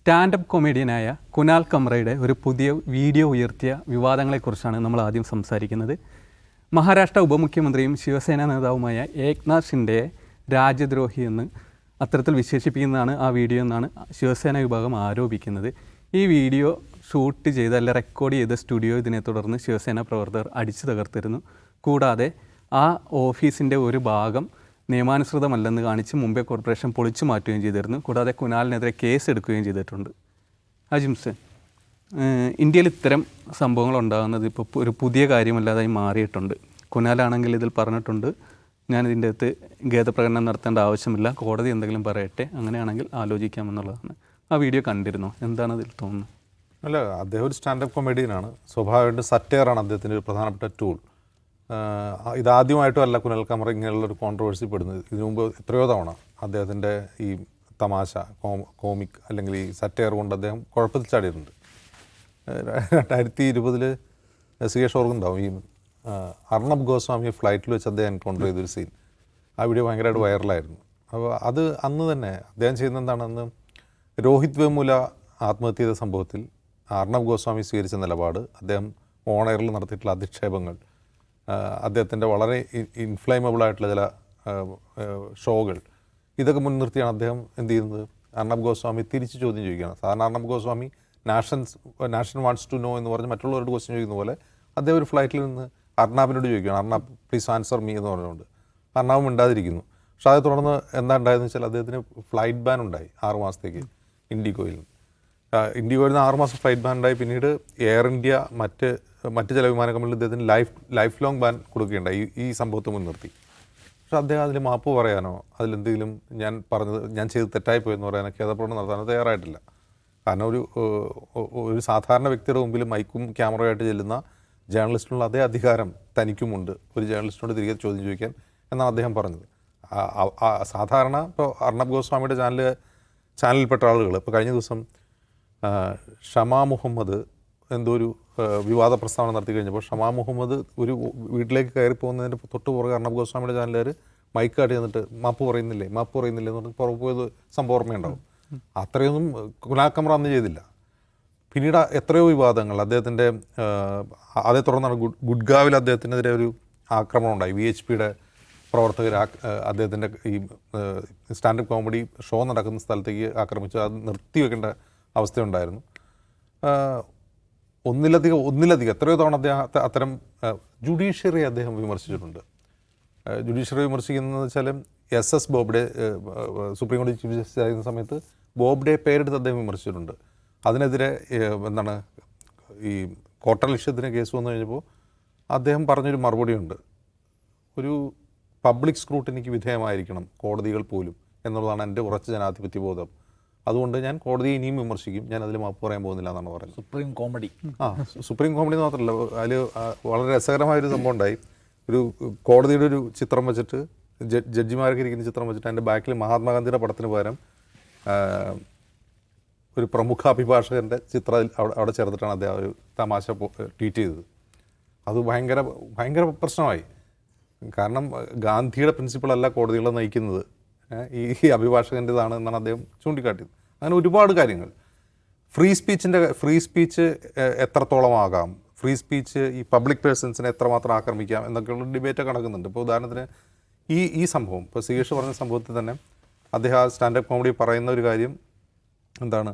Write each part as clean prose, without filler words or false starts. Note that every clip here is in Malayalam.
സ്റ്റാൻഡപ്പ് കൊമേഡിയനായ കുനാൽ കമ്രയുടെ ഒരു പുതിയ വീഡിയോ ഉയർത്തിയ വിവാദങ്ങളെക്കുറിച്ചാണ് നമ്മൾ ആദ്യം സംസാരിക്കുന്നത്. മഹാരാഷ്ട്ര ഉപമുഖ്യമന്ത്രിയും ശിവസേന നേതാവുമായ ഏക്നാഥ് ഷിൻഡെയെ രാജ്യദ്രോഹി എന്ന് അത്തരത്തിൽ വിശേഷിപ്പിക്കുന്നതാണ് ആ വീഡിയോ എന്നാണ് ശിവസേന വിഭാഗം ആരോപിക്കുന്നത്. ഈ വീഡിയോ ഷൂട്ട് ചെയ്ത് അല്ല റെക്കോർഡ് ചെയ്ത സ്റ്റുഡിയോ ഇതിനെ തുടർന്ന് ശിവസേന പ്രവർത്തകർ അടിച്ചു തകർത്തിരുന്നു. കൂടാതെ ആ ഓഫീസിൻ്റെ ഒരു ഭാഗം നിയമാനുസൃതമല്ലെന്ന് കാണിച്ച് മുംബൈ കോർപ്പറേഷൻ പൊളിച്ചു മാറ്റുകയും ചെയ്തിരുന്നു. കൂടാതെ കുനാലിനെതിരെ കേസ് എടുക്കുകയും ചെയ്തിട്ടുണ്ട്. അജിംസ്, ഇന്ത്യയിൽ ഇത്തരം സംഭവങ്ങൾ ഉണ്ടാകുന്നത് ഇപ്പോൾ ഒരു പുതിയ കാര്യമല്ലാതായി മാറിയിട്ടുണ്ട്. കുനാലാണെങ്കിൽ ഇതിൽ പറഞ്ഞിട്ടുണ്ട്, ഞാനിതിൻ്റെ അകത്ത് ഖേദപ്രകടനം നടത്തേണ്ട ആവശ്യമില്ല, കോടതി എന്തെങ്കിലും പറയട്ടെ, അങ്ങനെയാണെങ്കിൽ ആലോചിക്കാമെന്നുള്ളതാണ്. ആ വീഡിയോ കണ്ടിരുന്നു, എന്താണ് അതിൽ തോന്നുന്നത്? അല്ല, അദ്ദേഹം ഒരു സ്റ്റാൻഡപ്പ് കൊമേഡിയനാണ്. സ്വാഭാവികമായിട്ടും സറ്റയറാണ് അദ്ദേഹത്തിൻ്റെ ഒരു പ്രധാനപ്പെട്ട ടൂൾ. ഇതാദ്യമായിട്ടും അല്ല കുനാൽ കമ്ര ഇങ്ങനെയുള്ളൊരു കോൺട്രവേഴ്സി പെടുന്നത്. ഇതിനു മുമ്പ് എത്രയോ തവണ അദ്ദേഹത്തിൻ്റെ ഈ തമാശ കോമിക് അല്ലെങ്കിൽ ഈ സറ്റയർ കൊണ്ട് അദ്ദേഹം കുഴപ്പത്തിൽ ചാടിയിട്ടുണ്ട്. 2020 സുകേഷ് ഓർക്കുന്നുണ്ടാവും, ഈ അർണബ് ഗോസ്വാമിയെ ഫ്ലൈറ്റിൽ വെച്ച് അദ്ദേഹം എൻകൗണ്ടർ ചെയ്തൊരു സീൻ. ആ വീഡിയോ ഭയങ്കരമായിട്ട് വൈറലായിരുന്നു. അപ്പോൾ അത് അന്ന് തന്നെ അദ്ദേഹം ചെയ്യുന്ന എന്താണെന്ന്, രോഹിത് വെമുല ആത്മഹത്യ ചെയ്ത സംഭവത്തിൽ അർണബ് ഗോസ്വാമി സ്വീകരിച്ച നിലപാട്, അദ്ദേഹം ഓൺ എയറിൽ നടത്തിയിട്ടുള്ള അധിക്ഷേപങ്ങൾ, അദ്ദേഹത്തിൻ്റെ വളരെ ഇൻഫ്ലേമബിളായിട്ടുള്ള ചില ഷോകൾ, ഇതൊക്കെ മുൻനിർത്തിയാണ് അദ്ദേഹം എന്ത് ചെയ്യുന്നത്, അർണബ് ഗോസ്വാമി തിരിച്ച് ചോദ്യം ചോദിക്കുകയാണ്. സാധാരണ Arnab Goswami nation wants to know എന്ന് പറഞ്ഞ് മറ്റുള്ളവരോട് ക്വസ്റ്റ്യൻ ചോദിക്കുന്ന പോലെ അദ്ദേഹം ഒരു ഫ്ലൈറ്റിൽ നിന്ന് അർണാബിനോട് ചോദിക്കുകയാണ്, അർണാബ് പ്ലീസ് ആൻസർ മീ എന്ന് പറഞ്ഞുകൊണ്ട്. അർണാബ് മിണ്ടാതിരിക്കുന്നു. പക്ഷേ അത് തുടർന്ന് എന്താ ഉണ്ടായതെന്ന് വെച്ചാൽ അദ്ദേഹത്തിന് ഫ്ലൈറ്റ് ബാൻ ഉണ്ടായി 6 മാസത്തേക്ക് ഇൻഡിഗോയിൽ നിന്ന്. ഇൻഡിഗോയിൽ നിന്ന് 6 മാസം ഫ്ലൈറ്റ് ബാൻ ഉണ്ടായി. പിന്നീട് എയർ ഇന്ത്യ മറ്റ് ചില വിമാന കമ്പനികൾ അദ്ദേഹത്തിന് ലൈഫ് ലോങ് ബാൻ കൊടുക്കുകയുണ്ടായി ഈ സംഭവത്തെ മുൻനിർത്തി. പക്ഷേ അദ്ദേഹം അതിൽ മാപ്പ് പറയാനോ അതിലെന്തെങ്കിലും ഞാൻ ചെയ്ത് തെറ്റായിപ്പോയെന്ന് പറയാനോ ഖേദപ്രകടനം നടത്താനോ തയ്യാറായിട്ടില്ല. കാരണം ഒരു സാധാരണ വ്യക്തിയുടെ മുമ്പിൽ മൈക്കും ക്യാമറയായിട്ട് ചെല്ലുന്ന ജേർണലിസ്റ്റിനുള്ള അതേ അധികാരം തനിക്കുമുണ്ട് ഒരു ജേർണലിസ്റ്റിനോട് തിരികെ ചോദ്യം ചോദിക്കാൻ എന്നാണ് അദ്ദേഹം പറഞ്ഞത്. സാധാരണ ഇപ്പോൾ അർണബ് ഗോസ്വാമിയുടെ ചാനലിൽപ്പെട്ട ആളുകൾ ഇപ്പോൾ കഴിഞ്ഞ ദിവസം ഷമാ മുഹമ്മദ് എന്തോ ഒരു വിവാദ പ്രസ്താവന നടത്തി കഴിഞ്ഞപ്പോൾ ഷമാ മുഹമ്മദ് ഒരു വീട്ടിലേക്ക് കയറി പോകുന്നതിൻ്റെ തൊട്ട് പുറകെ അർണബ് ഗോസ്വാമിയുടെ ചാനലുകാർ മൈക്ക് കാട്ടി എന്നിട്ട് മാപ്പ് പറയുന്നില്ലേ എന്ന് പറഞ്ഞ് പുറകെ പോയത് സംഭവം ഓർമ്മയുണ്ടാവും. അത്രയൊന്നും കുനാൽ കമ്ര അന്ന് ചെയ്തില്ല. പിന്നീട് എത്രയോ വിവാദങ്ങൾ അദ്ദേഹത്തിൻ്റെ അതേ തുടർന്നാണ് ഗുഡ്ഗാവിൽ അദ്ദേഹത്തിനെതിരെ ഒരു ആക്രമണം ഉണ്ടായി. VHPയുടെ പ്രവർത്തകർ അദ്ദേഹത്തിൻ്റെ ഈ സ്റ്റാൻഡപ്പ് കോമഡി ഷോ നടക്കുന്ന സ്ഥലത്തേക്ക് ആക്രമിച്ച് അത് നിർത്തിവെക്കേണ്ട അവസ്ഥയുണ്ടായിരുന്നു. ഒന്നിലധികം എത്രയോ തവണ അദ്ദേഹത്തെ അത്തരം ജുഡീഷ്യറി അദ്ദേഹം വിമർശിച്ചിട്ടുണ്ട്. ജുഡീഷ്യറി വിമർശിക്കുന്നതെന്ന് വെച്ചാൽ SS ബോബ്ഡെ സുപ്രീം കോടതി ചീഫ് ജസ്റ്റിസ് ആയിരുന്ന സമയത്ത് ബോബ്ഡെ പേരെടുത്ത് അദ്ദേഹം വിമർശിച്ചിട്ടുണ്ട്. അതിനെതിരെ ഈ കോട്ടലക്ഷ്യത്തിന് കേസ് വന്നു കഴിഞ്ഞപ്പോൾ അദ്ദേഹം പറഞ്ഞൊരു മറുപടിയുണ്ട്, ഒരു പബ്ലിക് സ്ക്രൂട്ടിനിക്ക് വിധേയമായിരിക്കണം കോടതികൾ പോലും എന്നുള്ളതാണ് എൻ്റെ ഉറച്ച ജനാധിപത്യ ബോധം. അതുകൊണ്ട് ഞാൻ കോടതിയെ ഇനിയും വിമർശിക്കും, ഞാൻ അതിൽ മാപ്പ് പറയാൻ പോകുന്നില്ല എന്നാണ് പറയുന്നത്. സുപ്രീം കോമഡി മാത്രമല്ല, അതിൽ വളരെ രസകരമായൊരു സംഭവം ഉണ്ടായി. ഒരു കോടതിയുടെ ഒരു ചിത്രം വെച്ചിട്ട്, ജഡ്ജിമാരൊക്കെ ഇരിക്കുന്ന ചിത്രം വെച്ചിട്ട് അതിൻ്റെ ബാക്കിൽ മഹാത്മാഗാന്ധിയുടെ പടത്തിന് പകരം ഒരു പ്രമുഖ അഭിഭാഷകൻ്റെ ചിത്രം അവിടെ ചേർത്തിട്ടാണ് അദ്ദേഹം ഒരു തമാശ ട്വീറ്റ് ചെയ്തത്. അത് ഭയങ്കര പ്രശ്നമായി. കാരണം ഗാന്ധിയുടെ പ്രിൻസിപ്പിളല്ല കോടതികളെ നയിക്കുന്നത്, ഈ അഭിഭാഷകൻ്റെതാണ് എന്നാണ് അദ്ദേഹം ചൂണ്ടിക്കാട്ടിയത്. അങ്ങനെ ഒരുപാട് കാര്യങ്ങൾ. ഫ്രീ സ്പീച്ച് എത്രത്തോളമാകാം, ഫ്രീ സ്പീച്ച് ഈ പബ്ലിക് പേഴ്സൺസിനെ എത്രമാത്രം ആക്രമിക്കാം എന്നൊക്കെയുള്ള ഡിബേറ്റൊക്കെ നടക്കുന്നുണ്ട്. ഇപ്പോൾ ഉദാഹരണത്തിന് ഈ സംഭവം, ഇപ്പോൾ സുകേഷ് പറഞ്ഞ സംഭവത്തിൽ തന്നെ അദ്ദേഹം ആ സ്റ്റാൻഡപ്പ് കോമഡി പറയുന്ന ഒരു കാര്യം എന്താണ്,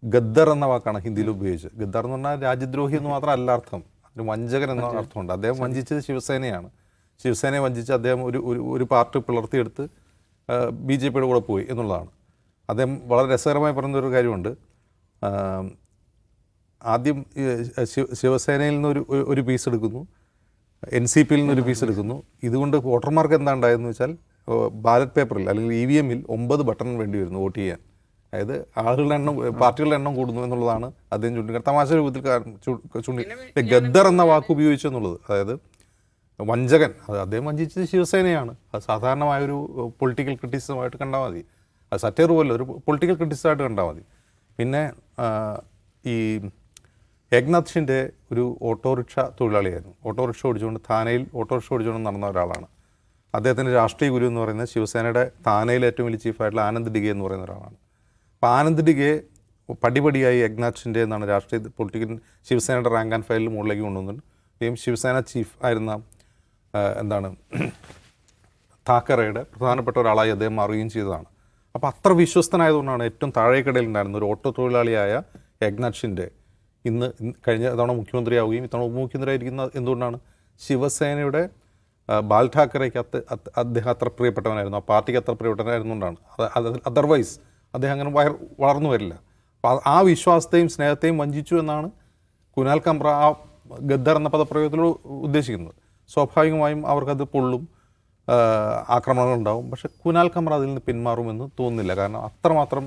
ഗദ്ദർ എന്ന വാക്കാണ് ഹിന്ദിയിൽ ഉപയോഗിച്ചത്. ഗദ്ദർ എന്ന് പറഞ്ഞാൽ രാജ്യദ്രോഹി എന്ന് മാത്രമല്ല അർത്ഥം, അതിന് വഞ്ചകൻ എന്ന അർത്ഥമുണ്ട്. അദ്ദേഹം വഞ്ചിച്ചത് ശിവസേനയാണ്. ശിവസേനയെ വഞ്ചിച്ച് അദ്ദേഹം ഒരു പാർട്ടി പിളർത്തിയെടുത്ത് BJPയുടെ കൂടെ പോയി എന്നുള്ളതാണ്. അദ്ദേഹം വളരെ രസകരമായി പറയുന്നൊരു കാര്യമുണ്ട്. ആദ്യം ശിവസേനയിൽ നിന്ന് ഒരു പീസ് എടുക്കുന്നു, NCPയിൽ നിന്നൊരു പീസ് എടുക്കുന്നു. ഇതുകൊണ്ട് വോട്ടർമാർക്ക് എന്താ ഉണ്ടായതെന്ന് വെച്ചാൽ, ബാലറ്റ് പേപ്പറിൽ അല്ലെങ്കിൽ EVMൽ 9 ബട്ടൺ വേണ്ടി വരുന്നു വോട്ട് ചെയ്യാൻ. അതായത് ആളുകളുടെ എണ്ണം, പാർട്ടികളുടെ എണ്ണം കൂടുന്നു എന്നുള്ളതാണ് അദ്ദേഹം ചൂണ്ടിക്കാട്ടി തമാശ രൂപത്തിൽ ചൂണ്ടി. ഗദ്ദർ എന്ന വാക്ക് ഉപയോഗിച്ചു എന്നുള്ളത്, അതായത് വഞ്ചകൻ, അത് അദ്ദേഹം വഞ്ചിച്ചത് ശിവസേനയാണ്. അത് സാധാരണമായൊരു പൊളിറ്റിക്കൽ ക്രിറ്റിസിസമായിട്ട് കണ്ടാൽ മതി. അത് സറ്റയർ പോലെ ഒരു പൊളിറ്റിക്കൽ ക്രിറ്റിസിസമായിട്ട് കണ്ടാൽ മതി. പിന്നെ ഈ ഏക്നാഥ് ഷിൻഡെ ഒരു ഓട്ടോറിക്ഷ തൊഴിലാളിയായിരുന്നു. ഓട്ടോറിക്ഷ ഓടിച്ചുകൊണ്ട് നടന്ന ഒരാളാണ്. അദ്ദേഹത്തിൻ്റെ രാഷ്ട്രീയ ഗുരു എന്ന് പറയുന്നത് ശിവസേനയുടെ താനയിലെ ഏറ്റവും വലിയ ചീഫായിട്ടുള്ള ആനന്ദ് ഡിഗെ എന്ന് പറയുന്ന ഒരാളാണ്. അപ്പോൾ ആനന്ദ് ഡിഗെ പടിപടിയായി ഏക്നാഥ് ഷിൻഡെ എന്നാണ് രാഷ്ട്രീയ പൊളിറ്റിക്കൽ ശിവസേനയുടെ റാങ്ക് ആൻഡ് ഫയലിൽ മുകളിലേക്ക് കൊണ്ടുവന്നിട്ടുണ്ട്. ശിവസേന ചീഫ് ആയിരുന്ന താക്കറയുടെ പ്രധാനപ്പെട്ട ഒരാളായി അദ്ദേഹം മാറുകയും ചെയ്തതാണ്. അപ്പോൾ അത്ര വിശ്വസ്തനായതുകൊണ്ടാണ് ഏറ്റവും താഴേക്കിടയിലുണ്ടായിരുന്ന ഒരു ഓട്ടോ തൊഴിലാളിയായ ഏക്നാഥ് ഷിൻഡെ ഇന്ന് കഴിഞ്ഞ തവണ മുഖ്യമന്ത്രിയാവുകയും ഇത്തവണ ഉപമുഖ്യമന്ത്രിയായിരിക്കുന്ന എന്തുകൊണ്ടാണ്? ശിവസേനയുടെ ബാൽ ഠാക്കറേക്ക് അദ്ദേഹം അത്ര പ്രിയപ്പെട്ടവനായിരുന്നു, ആ പാർട്ടിക്ക് അത്ര പ്രിയപ്പെട്ടവനായിരുന്നുകൊണ്ടാണ്. അതർവൈസ് അദ്ദേഹം അങ്ങനെ വളർന്നു വരില്ല. അപ്പോൾ ആ വിശ്വാസത്തെയും സ്നേഹത്തെയും വഞ്ചിച്ചു എന്നാണ് കുനാൽ കമ്ര ആ ഗദ്ദർ എന്ന പദപ്രയോഗത്തിലൂടെ ഉദ്ദേശിക്കുന്നത്. സ്വാഭാവികമായും അവർക്കത് പൊള്ളും, ആക്രമണങ്ങളുണ്ടാവും. പക്ഷേ കുനാൽ കമ്ര അതിൽ നിന്ന് പിന്മാറുമെന്ന് തോന്നുന്നില്ല. കാരണം അത്രമാത്രം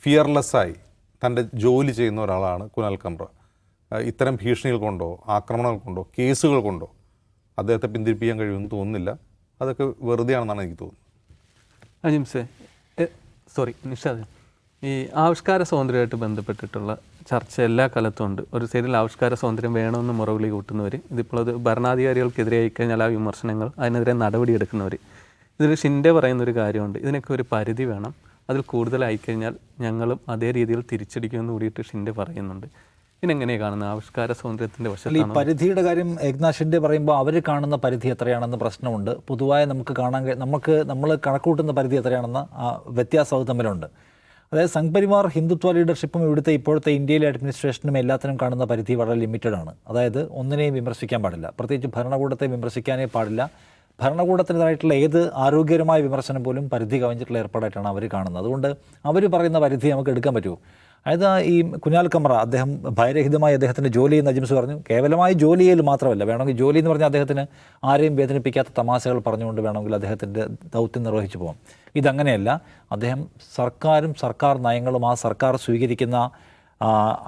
ഫിയർലെസ്സായി തൻ്റെ ജോലി ചെയ്യുന്ന ഒരാളാണ് കുനാൽ കമ്ര. ഇത്തരം ഭീഷണികൾ കൊണ്ടോ ആക്രമണങ്ങൾ കൊണ്ടോ കേസുകൾ കൊണ്ടോ അദ്ദേഹത്തെ പിന്തിരിപ്പിക്കാൻ കഴിയുമെന്ന് തോന്നുന്നില്ല. അതൊക്കെ വെറുതെയാണെന്നാണ് എനിക്ക് തോന്നുന്നത്. അജിംസെ, നിഷാദ്, ഈ ആവിഷ്കാര സ്വാതന്ത്ര്യമായിട്ട് ബന്ധപ്പെട്ടിട്ടുള്ള ചർച്ച എല്ലാ കാലത്തും ഉണ്ട്. ഒരു സൈഡിൽ ആവിഷ്കാര സ്വാതന്ത്ര്യം വേണമെന്ന് മുറവിളി കൂട്ടുന്നവർ, ഇതിപ്പോൾ അത് ഭരണാധികാരികൾക്കെതിരെ ആയിക്കഴിഞ്ഞാൽ ആ വിമർശനങ്ങൾ അതിനെതിരെ നടപടിയെടുക്കുന്നവർ. ഇതിൽ ഷിൻഡെ പറയുന്നൊരു കാര്യമുണ്ട്, ഇതിനൊക്കെ ഒരു പരിധി വേണം, അതിൽ കൂടുതലായിക്കഴിഞ്ഞാൽ ഞങ്ങളും അതേ രീതിയിൽ തിരിച്ചടിക്കുമെന്ന് കൂടിയിട്ട് ഷിൻഡെ പറയുന്നുണ്ട്. ഇതിനെങ്ങനെയാണ് കാണുന്നത് ആവിഷ്കാര സ്വാതന്ത്ര്യത്തിൻ്റെ വശത്ത്? ഈ പരിധിയുടെ കാര്യം ഏക്നാഥ് ഷിൻഡെ പറയുമ്പോൾ അവർ കാണുന്ന പരിധി എത്രയാണെന്ന് പ്രശ്നമുണ്ട്. പൊതുവായ നമ്മൾ കണക്കൂട്ടുന്ന പരിധി എത്രയാണെന്ന വ്യത്യാസം അത് തമ്മിലുണ്ട്. അതായത് സംഘ് പരിവാർ ഹിന്ദുത്വ ലീഡർഷിപ്പും ഇപ്പോഴത്തെ ഇന്ത്യയിലെ അഡ്മിനിസ്ട്രേഷനും എല്ലാത്തിനും കാണുന്ന പരിധി വളരെ ലിമിറ്റഡ് ആണ്. അതായത് ഒന്നിനെയും വിമർശിക്കാൻ പാടില്ല, പ്രത്യേകിച്ച് ഭരണകൂടത്തെ വിമർശിക്കാനേ പാടില്ല. ഭരണകൂടത്തിൻ്റെതായിട്ടുള്ള ഏത് ആരോഗ്യകരമായ വിമർശനം പോലും പരിധി കവിഞ്ഞിട്ടുള്ള ഏർപ്പാടായിട്ടാണ് അവർ കാണുന്നത്. അതുകൊണ്ട് അവർ പറയുന്ന പരിധി നമുക്ക് എടുക്കാൻ പറ്റുമോ? അതായത് ഈ കുനാൽ കമ്ര അദ്ദേഹം ഭയരഹിതമായി അദ്ദേഹത്തിൻ്റെ ജോലി എന്ന് അജിംസ് പറഞ്ഞു. കേവലമായി ജോലിയിൽ മാത്രമല്ല, വേണമെങ്കിൽ ജോലി എന്ന് പറഞ്ഞാൽ അദ്ദേഹത്തിന് ആരെയും വേദനിപ്പിക്കാത്ത തമാശകൾ പറഞ്ഞുകൊണ്ട് വേണമെങ്കിൽ അദ്ദേഹത്തിൻ്റെ ദൗത്യം നിർവഹിച്ചു പോകാം. ഇതങ്ങനെയല്ല. അദ്ദേഹം സർക്കാരും സർക്കാർ നയങ്ങളും ആ സർക്കാർ സ്വീകരിക്കുന്ന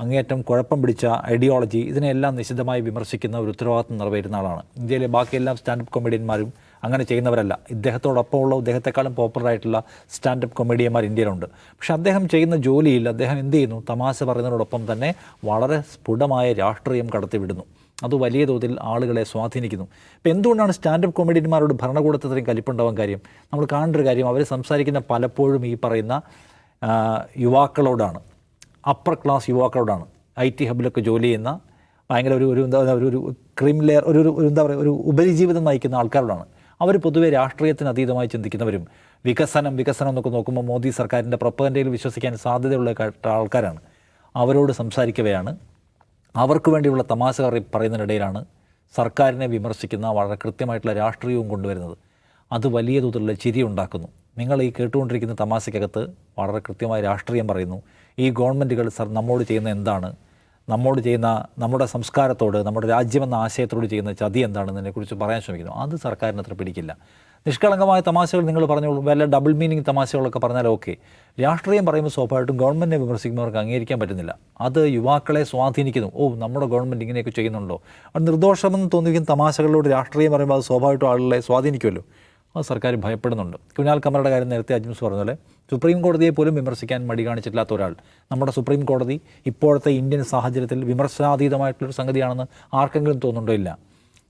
അങ്ങേയറ്റം കുഴപ്പം പിടിച്ച ഐഡിയോളജി ഇതിനെല്ലാം നിശിതമായി വിമർശിക്കുന്ന ഒരു ഉത്തരവാദിത്വം നിറവേറ്റുന്ന ആളാണ്. ഇന്ത്യയിലെ ബാക്കിയെല്ലാം സ്റ്റാൻഡപ്പ് കൊമേഡിയന്മാരും അങ്ങനെ ചെയ്യുന്നവരല്ല. ഇദ്ദേഹത്തോടൊപ്പമുള്ള ഇദ്ദേഹത്തെക്കാളും പോപ്പുലറായിട്ടുള്ള സ്റ്റാൻഡപ്പ് കൊമേഡിയന്മാർ ഇന്ത്യയിലുണ്ട്. പക്ഷേ അദ്ദേഹം ചെയ്യുന്ന ജോലിയിൽ അദ്ദേഹം എന്ത് ചെയ്യുന്നു? തമാശ പറയുന്നതിനോടൊപ്പം തന്നെ വളരെ സ്ഫുടമായ രാഷ്ട്രീയം കടത്തിവിടുന്നു. അത് വലിയ തോതിൽ ആളുകളെ സ്വാധീനിക്കുന്നു. ഇപ്പോൾ എന്തുകൊണ്ടാണ് സ്റ്റാൻഡപ്പ് കോമഡിയന്മാരോട് ഭരണകൂടത്തിനും കലിപ്പുണ്ടാവാൻ കാര്യം? നമ്മൾ കാണേണ്ട ഒരു കാര്യം, അവർ സംസാരിക്കുന്ന പലപ്പോഴും ഈ പറയുന്ന യുവാക്കളോടാണ്, അപ്പർ ക്ലാസ് യുവാക്കളോടാണ്. IT ഹബിലൊക്കെ ജോലി ചെയ്യുന്ന ഭയങ്കര ഒരു ക്രീം ലെയർ ഒരു ഉപരിജീവിതം നയിക്കുന്ന ആൾക്കാരോടാണ്. അവർ പൊതുവെ രാഷ്ട്രീയത്തിന് അതീതമായി ചിന്തിക്കുന്നവരും വികസനം എന്നൊക്കെ നോക്കുമ്പോൾ മോദി സർക്കാരിൻ്റെ പ്രൊപ്പഗൻഡയിൽ വിശ്വസിക്കാൻ സാധ്യതയുള്ള ആൾക്കാരാണ്. അവരോട് സംസാരിക്കവെയാണ്, അവർക്ക് വേണ്ടിയുള്ള തമാശ പറയുന്നതിനിടയിലാണ് സർക്കാരിനെ വിമർശിക്കുന്ന വളരെ കൃത്യമായിട്ടുള്ള രാഷ്ട്രീയവും കൊണ്ടുവരുന്നത്. അത് വലിയ തോതിലുള്ള ചിരി ഉണ്ടാക്കുന്നു. നിങ്ങൾ ഈ കേട്ടുകൊണ്ടിരിക്കുന്ന തമാശയ്ക്കകത്ത് വളരെ കൃത്യമായ രാഷ്ട്രീയം പറയുന്നു. ഈ ഗവൺമെൻറ്റുകൾ നമ്മോട് ചെയ്യുന്ന എന്താണ്, നമ്മുടെ സംസ്കാരത്തോട്, നമ്മുടെ രാജ്യമെന്ന ആശയത്തോട് ചെയ്യുന്ന ചതി എന്താണെന്നതിനെക്കുറിച്ച് പറയാൻ ശ്രമിക്കുന്നു. അത് സർക്കാരിന് അത്ര പിടിക്കില്ല. നിഷ്കളങ്കമായ തമാശകൾ നിങ്ങൾ പറഞ്ഞോളൂ, വല്ല ഡബിൾ മീനിങ് തമാശകളൊക്കെ പറഞ്ഞാൽ ഓക്കെ. രാഷ്ട്രീയം പറയുമ്പോൾ സ്വാഭാവികമായിട്ടും ഗവൺമെൻറ്റിനെ വിമർശിക്കുന്നവർക്ക് അംഗീകരിക്കാൻ പറ്റുന്നില്ല. അത് യുവാക്കളെ സ്വാധീനിക്കുന്നു. നമ്മുടെ ഗവൺമെൻറ് ഇങ്ങനെയൊക്കെ ചെയ്യുന്നുണ്ടോ? അത് നിർദോഷമെന്ന് തോന്നിക്കുന്ന തമാശകളിലൂടെ രാഷ്ട്രീയം പറയുമ്പോൾ അത് സ്വാഭാവികമായിട്ടും ആളുകളെ സ്വാധീനിക്കുമല്ലോ. അത് സർക്കാർ ഭയപ്പെടുന്നുണ്ട്. കുനാൽ കമറുടെ കാര്യം നേരത്തെ അജിംസ് പറഞ്ഞ പോലെ സുപ്രീം കോടതിയെ പോലും വിമർശിക്കാൻ മടി കാണിച്ചിട്ടില്ലാത്ത ഒരാൾ. നമ്മുടെ സുപ്രീം കോടതി ഇപ്പോഴത്തെ ഇന്ത്യൻ സാഹചര്യത്തിൽ വിമർശനാതീതമായിട്ടുള്ളൊരു സംഗതിയാണെന്ന് ആർക്കെങ്കിലും തോന്നുന്നുണ്ടോ? ഇല്ല.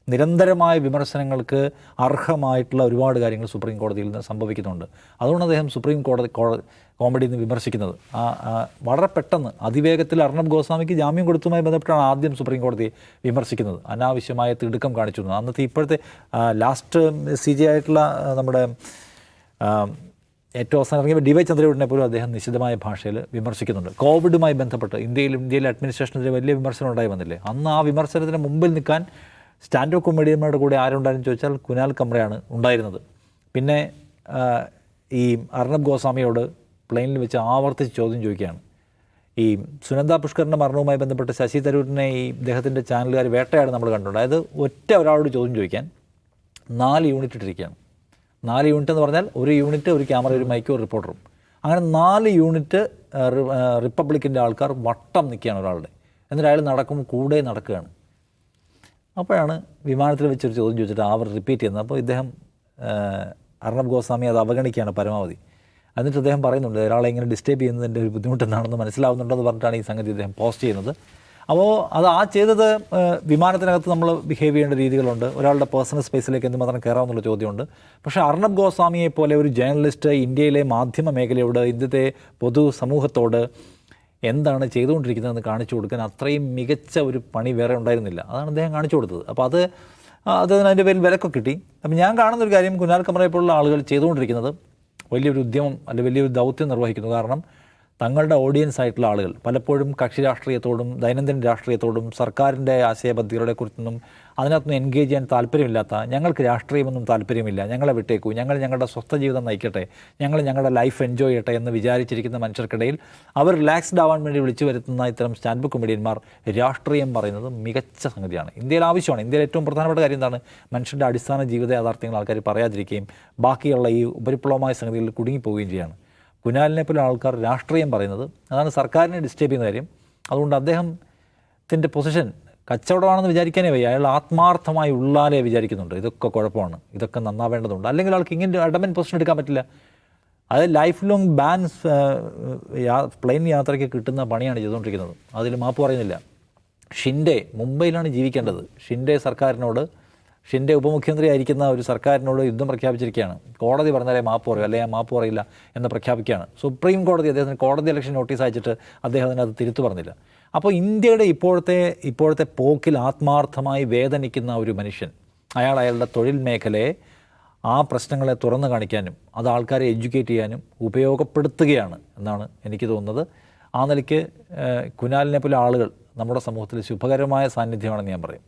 നിരന്തരമായ വിമർശനങ്ങൾക്ക് അർഹമായിട്ടുള്ള ഒരുപാട് കാര്യങ്ങൾ സുപ്രീം കോടതിയിൽ നിന്ന് സംഭവിക്കുന്നുണ്ട്. അതുകൊണ്ട് അദ്ദേഹം സുപ്രീം കോടതിയിൽ നിന്ന് വിമർശിക്കുന്നത് വളരെ പെട്ടെന്ന് അതിവേഗത്തിൽ അർണബ് ഗോസ്വാമിക്ക് ജാമ്യം കൊടുത്തതുമായി ബന്ധപ്പെട്ടാണ് ആദ്യം സുപ്രീം കോടതിയെ വിമർശിക്കുന്നത്. അനാവശ്യമായ തിടുക്കം കാണിച്ചു. അന്നത്തെ ഇപ്പോഴത്തെ ലാസ്റ്റ് CJ ആയിട്ടുള്ള നമ്മുടെ ഏറ്റവും അവസാനം ഇറങ്ങിയ DY ചന്ദ്രചൂഡിനെ പോലും അദ്ദേഹം നിശിതമായ ഭാഷയിൽ വിമർശിക്കുന്നുണ്ട്. കോവിഡുമായി ബന്ധപ്പെട്ട് ഇന്ത്യയിലെ അഡ്മിനിസ്ട്രേഷനെതിരെ വലിയ വിമർശനം ഉണ്ടായി വന്നില്ലേ? അന്ന് ആ വിമർശനത്തിന് മുമ്പിൽ നിൽക്കാൻ സ്റ്റാൻഡപ്പ് കോമഡിയന്മാരുടെ കൂടെ ആരുണ്ടായിരുന്നു ചോദിച്ചാൽ കുനാൽ കമ്രയാണ് ഉണ്ടായിരുന്നത്. പിന്നെ ഈ അർണബ് ഗോസ്വാമിയോട് പ്ലെയിനിൽ വെച്ച് ആവർത്തിച്ച് ചോദ്യം ചോദിക്കുകയാണ്. ഈ സുനന്ദ പുഷ്കറിൻ്റെ മരണവുമായി ബന്ധപ്പെട്ട് ശശി തരൂരിനെ ഈ ഇദ്ദേഹത്തിൻ്റെ ചാനലുകാർ വേട്ടയാണ് നമ്മൾ കണ്ടിട്ടുണ്ട്. അതായത് ഒറ്റ ഒരാളോട് ചോദ്യം ചോദിക്കാൻ 4 യൂണിറ്റ് ഇട്ടിരിക്കുകയാണ്. 4 യൂണിറ്റ് എന്ന് പറഞ്ഞാൽ ഒരു യൂണിറ്റ്, ഒരു ക്യാമറ, ഒരു മൈക്കും, ഒരു റിപ്പോർട്ടറും. അങ്ങനെ 4 യൂണിറ്റ് റിപ്പബ്ലിക്കിൻ്റെ ആൾക്കാർ വട്ടം നിൽക്കുകയാണ് ഒരാളുടെ. എന്നിട്ട് അയാൾ നടക്കുമ്പോൾ കൂടെ നടക്കുകയാണ്. അപ്പോഴാണ് വിമാനത്തിൽ വെച്ചൊരു ചോദ്യം ചോദിച്ചിട്ട് അവർ റിപ്പീറ്റ് ചെയ്യുന്നത്. അപ്പോൾ ഇദ്ദേഹം അർണബ് ഗോസ്വാമി അത് അവഗണിക്കുകയാണ് പരമാവധി. എന്നിട്ട് അദ്ദേഹം പറയുന്നുണ്ട് ഒരാളെ ഇങ്ങനെ ഡിസ്റ്റർബ് ചെയ്യുന്നതിൻ്റെ ഒരു ബുദ്ധിമുട്ടെന്താണെന്ന് മനസ്സിലാവുന്നുണ്ടെന്ന് പറഞ്ഞിട്ടാണ് ഈ സംഗതി അദ്ദേഹം പോസ്റ്റ് ചെയ്യുന്നത്. അപ്പോൾ ചെയ്തത് വിമാനത്തിനകത്ത് നമ്മൾ ബിഹേവ് ചെയ്യേണ്ട രീതികളുണ്ട്. ഒരാളുടെ പേഴ്സണൽ സ്പേസിലേക്ക് എന്തുമാത്രം കയറാമെന്നുള്ള ചോദ്യമുണ്ട്. പക്ഷേ അർണബ് ഗോസ്വാമിയെ പോലെ ഒരു ജേർണലിസ്റ്റ് ഇന്ത്യയിലെ മാധ്യമ മേഖലയോട്, ഇന്ത്യത്തെ പൊതു സമൂഹത്തോട് എന്താണ് ചെയ്തുകൊണ്ടിരിക്കുന്നതെന്ന് കാണിച്ചു കൊടുക്കാൻ അത്രയും മികച്ച ഒരു പണി വേറെ ഉണ്ടായിരുന്നില്ല. അതാണ് അദ്ദേഹം കാണിച്ചു കൊടുത്തത്. അപ്പോൾ അത് അതിൻ്റെ പേരിൽ വിലക്കൊക്കെ കിട്ടി. അപ്പം ഞാൻ കാണുന്നൊരു കാര്യം, കുനാൽ കമറയെ പോലുള്ള ആളുകൾ ചെയ്തുകൊണ്ടിരിക്കുന്നത് വലിയൊരു ഉദ്യമം അല്ലെങ്കിൽ വലിയൊരു ദൗത്യം നിർവഹിക്കുന്നു. കാരണം തങ്ങളുടെ ഓഡിയൻസ് ആയിട്ടുള്ള ആളുകൾ പലപ്പോഴും കക്ഷി രാഷ്ട്രീയത്തോടും ദൈനംദിന രാഷ്ട്രീയത്തോടും സർക്കാരിൻ്റെ ആശയപദ്ധതികളെ കുറിച്ചൊന്നും അതിനകത്തൊന്നും എൻഗേജ് ചെയ്യാൻ താല്പര്യമില്ലാത്ത, ഞങ്ങൾക്ക് രാഷ്ട്രീയമൊന്നും താല്പര്യമില്ല, ഞങ്ങളെ വിട്ടേക്കൂ, ഞങ്ങൾ ഞങ്ങളുടെ സ്വസ്ഥ ജീവിതം നയിക്കട്ടെ, ഞങ്ങൾ ഞങ്ങളുടെ ലൈഫ് എൻജോയ് ചെയ്യട്ടെ എന്ന് വിചാരിച്ചിരിക്കുന്ന മനുഷ്യർക്കിടയിൽ അവർ റിലാക്സ്ഡ് ആവാൻ വേണ്ടി വിളിച്ചു വരുത്തുന്ന ഇത്തരം സ്റ്റാൻഡപ്പ് കൊമഡിയന്മാർ രാഷ്ട്രീയം പറയുന്നത് മികച്ച സംഗതിയാണ്. ഇന്ത്യയിൽ ആവശ്യമാണ്. ഇന്ത്യയിൽ ഏറ്റവും പ്രധാനപ്പെട്ട കാര്യം എന്താണ്? മനുഷ്യൻ്റെ അടിസ്ഥാന ജീവിത യാഥാർത്ഥ്യങ്ങൾ ആൾക്കാർ പറയാതിരിക്കുകയും ബാക്കിയുള്ള ഈ ഉപരിപ്ലവമായ സംഗതികളിൽ കുടുങ്ങിപ്പോവുകയും ചെയ്യാണ്. കുനാലിനെ പോലെ ആൾക്കാർ രാഷ്ട്രീയം പറയുന്നത് അതാണ് സർക്കാരിനെ ഡിസ്റ്റർബ് ചെയ്യുന്ന കാര്യം. അതുകൊണ്ട് അദ്ദേഹത്തിൻ്റെ പൊസിഷൻ കച്ചവടമാണെന്ന് വിചാരിക്കാനേ വയ്യ. അയാൾ ആത്മാർത്ഥമായി ഉള്ളാലേ വിചാരിക്കുന്നുണ്ട് ഇതൊക്കെ കുഴപ്പമാണ്, ഇതൊക്കെ നന്നാവേണ്ടതുണ്ട്. അല്ലെങ്കിൽ ആൾക്ക് ഇങ്ങനെ അഡമൻ പൊസിഷൻ എടുക്കാൻ പറ്റില്ല. അത് ലൈഫ് ലോങ് ബാൻസ് പ്ലെയിൻ യാത്രയ്ക്ക് കിട്ടുന്ന പണിയാണ് ചെയ്തുകൊണ്ടിരിക്കുന്നത്. അതിൽ മാപ്പ് പറയുന്നില്ല. ഷിൻഡെ മുംബൈയിലാണ് ജീവിക്കേണ്ടത്. ഷിൻഡെ ഉപമുഖ്യമന്ത്രി ആയിരിക്കുന്ന ഒരു സർക്കാരിനോട് യുദ്ധം പ്രഖ്യാപിച്ചിരിക്കുകയാണ്. കോടതി പറഞ്ഞാലേ മാപ്പ് പറയും, അല്ലെങ്കിൽ ഞാൻ മാപ്പ് പറയില്ല എന്ന് പ്രഖ്യാപിക്കുകയാണ്. സുപ്രീം കോടതി അദ്ദേഹത്തിന് കോടതി ഇലക്ഷൻ നോട്ടീസ് അയച്ചിട്ട് അദ്ദേഹത്തിന് അത് തിരുത്തു പറഞ്ഞില്ല. അപ്പോൾ ഇന്ത്യയുടെ ഇപ്പോഴത്തെ പോക്കിൽ ആത്മാർത്ഥമായി വേദനിക്കുന്ന ഒരു മനുഷ്യൻ, അയാളുടെ തൊഴിൽ മേഖലയെ ആ പ്രശ്നങ്ങളെ തുറന്നു കാണിക്കാനും അത് ആൾക്കാരെ എഡ്യൂക്കേറ്റ് ചെയ്യാനും ഉപയോഗപ്പെടുത്തുകയാണ് എന്നാണ് എനിക്ക് തോന്നുന്നത്. ആ നിലയ്ക്ക് കുനാലിനെ പോലെ ആളുകൾ നമ്മുടെ സമൂഹത്തിൽ ശുഭകരമായ സാന്നിധ്യമാണെന്ന് ഞാൻ പറയും.